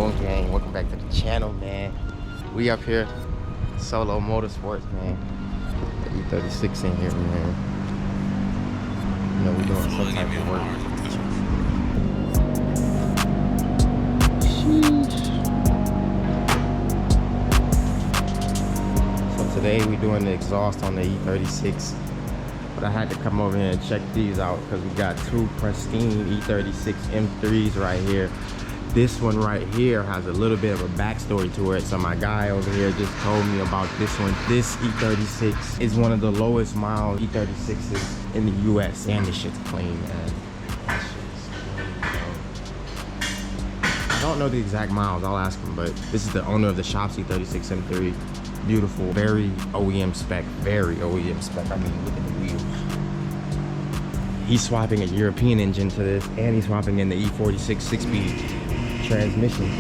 on, gang? Welcome back to the channel, man. We up here, Solo Motorsports, man. The E36 in here, man. You know, we're doing some type of work. Sheesh. So today we're doing the exhaust on the E36. But I had to come over here and check these out because we got two pristine E36 M3s right here. This one right here has a little bit of a backstory to it. So my guy over here just told me about this one. This E36 is one of the lowest mile E36s in the US, and this shit's clean, man. That shit's clean, bro. I don't know the exact miles, I'll ask him, but this is the owner of the shop's E36 M3. Beautiful, very OEM spec, very OEM spec. I mean, look at the wheels. He's swapping a European engine to this, and he's swapping in the E46 6-speed transmission.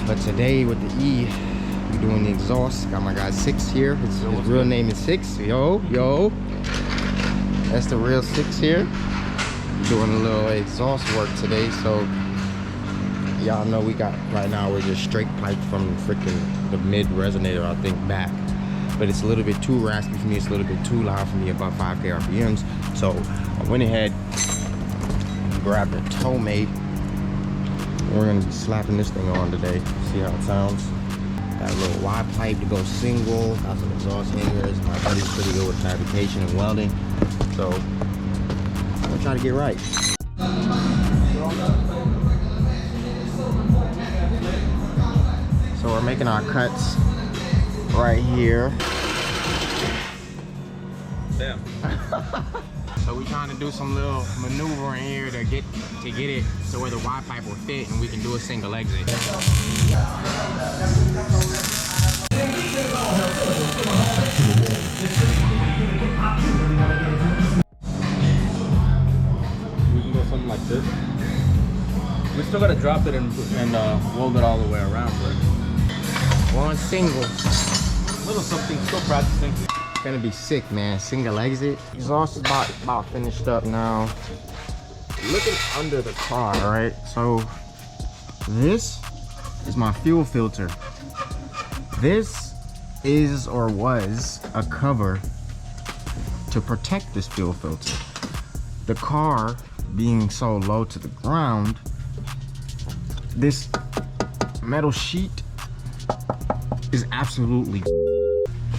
But today with the E, we're doing the exhaust. Got my guy Six here. His real name is Six. Yo. That's the real Six here. We're doing a little exhaust work today, so y'all know we got, right now we're just straight pipe from freaking the mid resonator, I think, back. But it's a little bit too raspy for me, it's a little bit too loud for me, about 5K RPMs. So I went ahead and grabbed a tow mate. We're gonna be slapping this thing on today, see how it sounds. Got a little Y pipe to go single, got some exhaust hangers. My buddy's pretty good with fabrication and welding. So I'm gonna try to get right. So we're making our cuts right here. Damn. So we're trying to do some little maneuvering here to get it so where the Y pipe will fit and we can do a single exit. We can go something like this. We still gotta drop it and weld it all the way around, but one single. A little something, still practicing. It's gonna be sick, man. Single exit. Exhaust is about finished up now. Looking under the car, right? So this is my fuel filter. This is or was a cover to protect this fuel filter. The car being so low to the ground, this metal sheet is absolutely,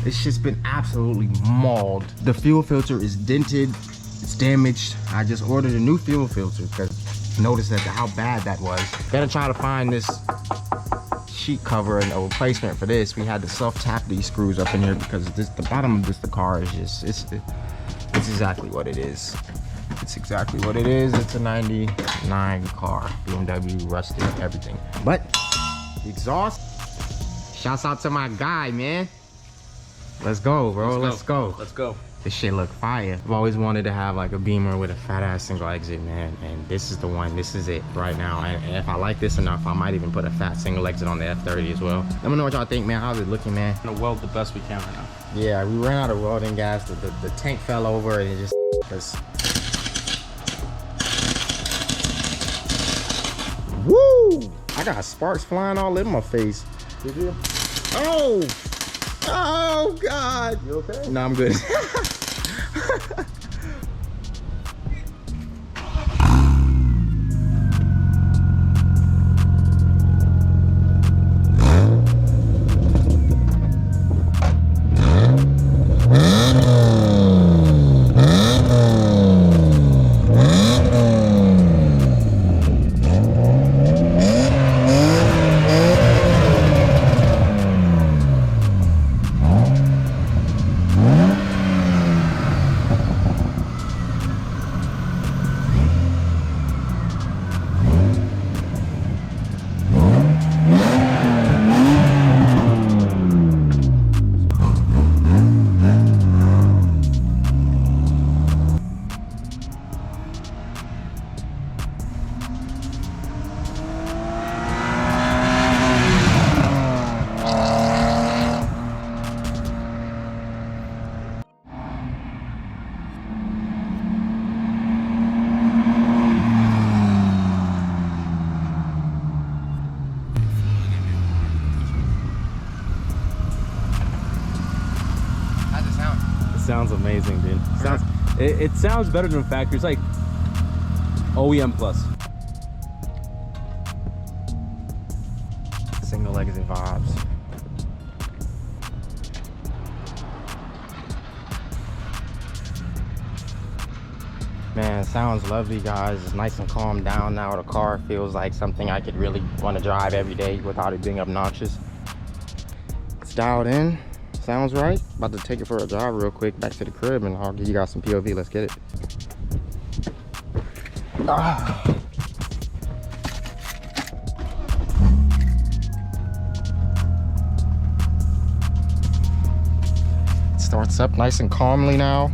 it's just been absolutely mauled. The fuel filter is dented, it's damaged. I just ordered a new fuel filter because noticed that how bad that was. Gonna try to find this sheet cover and a replacement for this. We had to self-tap these screws up in here because the bottom of the car is just, it's exactly what it is. It's exactly what it is. It's a 99 car, BMW, rusted, everything. But the exhaust, shouts out to my guy, man. Let's go, bro. Let's go. This shit look fire. I've always wanted to have like a Beamer with a fat ass single exit, man. And this is the one. This is it right now. And if I like this enough, I might even put a fat single exit on the F30 as well. Let me know what y'all think, man. How's it looking, man? I'm gonna weld the best we can right now. Yeah, we ran out of welding gas. The tank fell over and it just was. Woo! I got sparks flying all in my face. Did you? Oh! Oh God! You okay? No, I'm good. sounds amazing, dude. It sounds better than factory. It's like OEM plus. Single exit vibes. Man, it sounds lovely, guys. It's nice and calm down now. The car feels like something I could really want to drive every day without it being obnoxious. It's dialed in. Sounds right. About to take it for a drive real quick back to the crib, and I'll give you guys some POV. Let's get it. It starts up nice and calmly now.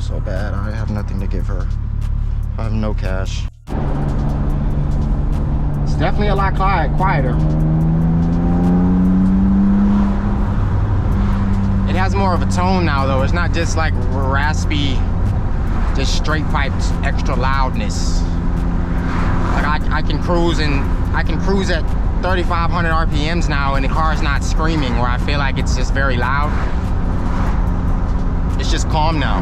So bad. I have nothing to give her. I have no cash. It's definitely a lot quieter. It has more of a tone now, though. It's not just like raspy, just straight piped extra loudness. Like I can cruise at 3,500 RPMs now, and the car's not screaming. Where I feel like it's just very loud. It's just calm now.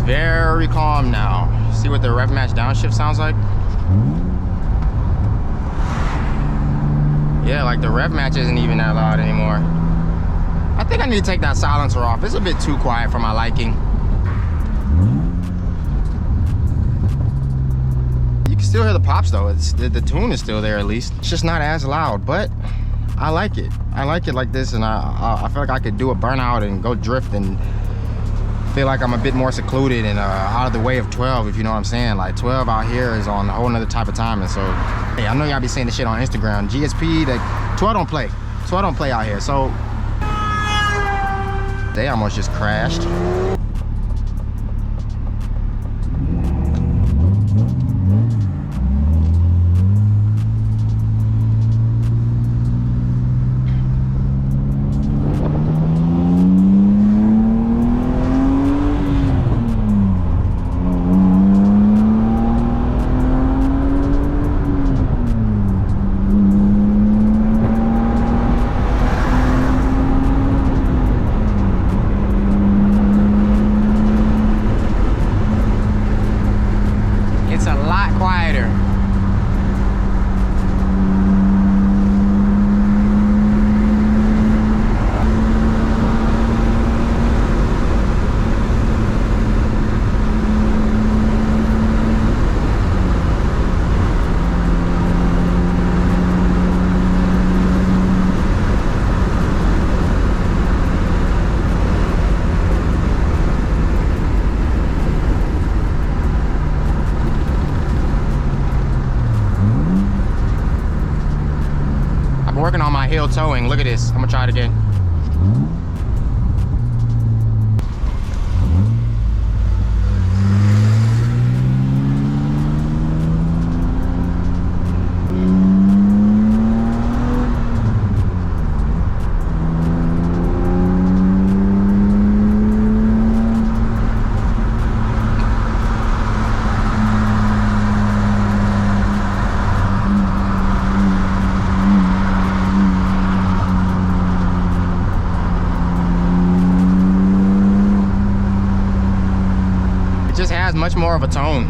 Very calm now. See what the rev match downshift sounds like? Yeah, like the rev match isn't even that loud anymore. I think I need to take that silencer off. It's a bit too quiet for my liking. You can still hear the pops though. The tune is still there at least. It's just not as loud, but I like it. I like it like this, and I feel like I could do a burnout and go drift and feel like I'm a bit more secluded and out of the way of 12, if you know what I'm saying. Like 12 out here is on a whole nother type of timing. So hey, I know y'all be saying this shit on Instagram. GSP, that 12 don't play. 12 don't play out here. So they almost just crashed. Working on my heel towing. Look at this. I'm gonna try it again. Just has much more of a tone.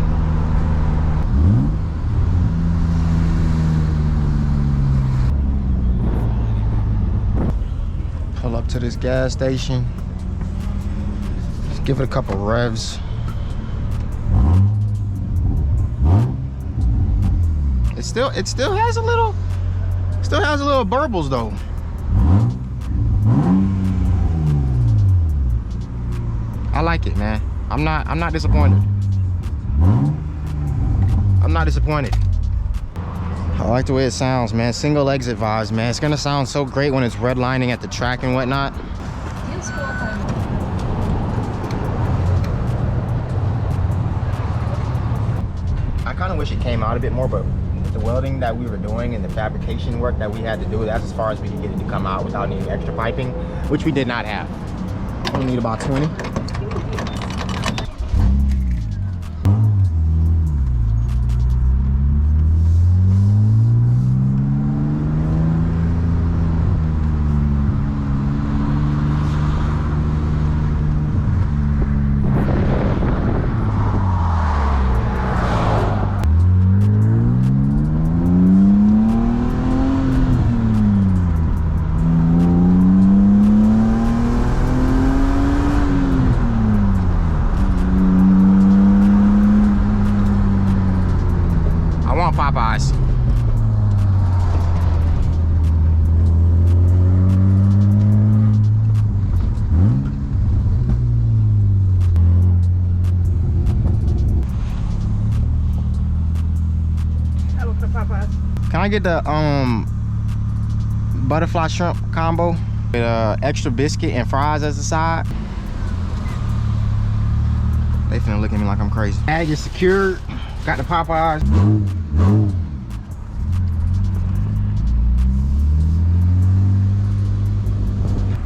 Pull up to this gas station. Just give it a couple revs. It still has a little burbles though. I like it, man. I'm not disappointed. I'm not disappointed. I like the way it sounds, man. Single exit vibes, man. It's gonna sound so great when it's redlining at the track and whatnot. I kind of wish it came out a bit more, but with the welding that we were doing and the fabrication work that we had to do, that's as far as we could get it to come out without needing extra piping, which we did not have. We'll need about 20. Popeyes. I look for Popeyes. Can I get the butterfly shrimp combo with extra biscuit and fries as a side? They finna look at me like I'm crazy. Bag is secured. Got the Popeyes.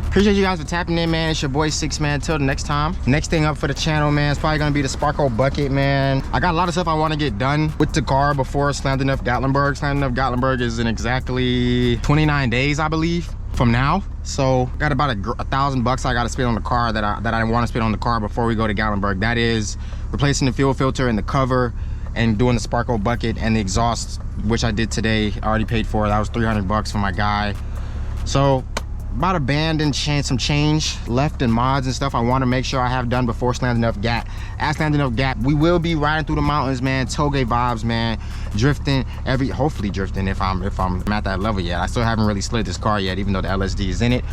Appreciate you guys for tapping in, man. It's your boy 6 man. Till the next time. Next thing up for the channel, man, it's probably gonna be the Sparkle bucket, man. I got a lot of stuff I want to get done with the car before Slammed Enough Gatlinburg. Slammed Enough Gatlinburg is in exactly 29 days, I believe, from now. So got about $1,000 I got to spend on the car that I want to spend on the car before we go to Gatlinburg. That is replacing the fuel filter and the cover, and doing the Sparkle bucket and the exhaust, which I did today. I already paid for it. That was $300 for my guy. So about a band and some change left in mods and stuff I want to make sure I have done before Slammed Enough Gap. At Slammed Enough Gap, we will be riding through the mountains, man. Toge vibes, man. Drifting hopefully drifting if I'm at that level yet. I still haven't really slid this car yet, even though the LSD is in it.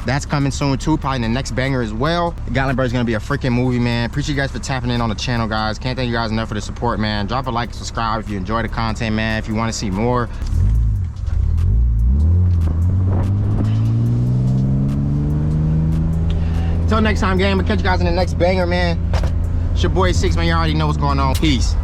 That's coming soon too, probably in the next banger as well. Gatlinburg is gonna be a freaking movie, man. Appreciate you guys for tapping in on the channel, guys. Can't thank you guys enough for the support, man. Drop a like, subscribe if you enjoy the content, man. If you want to see more. Till next time, gang. We'll catch you guys in the next banger, man. It's your boy 6 man. You already know what's going on. Peace.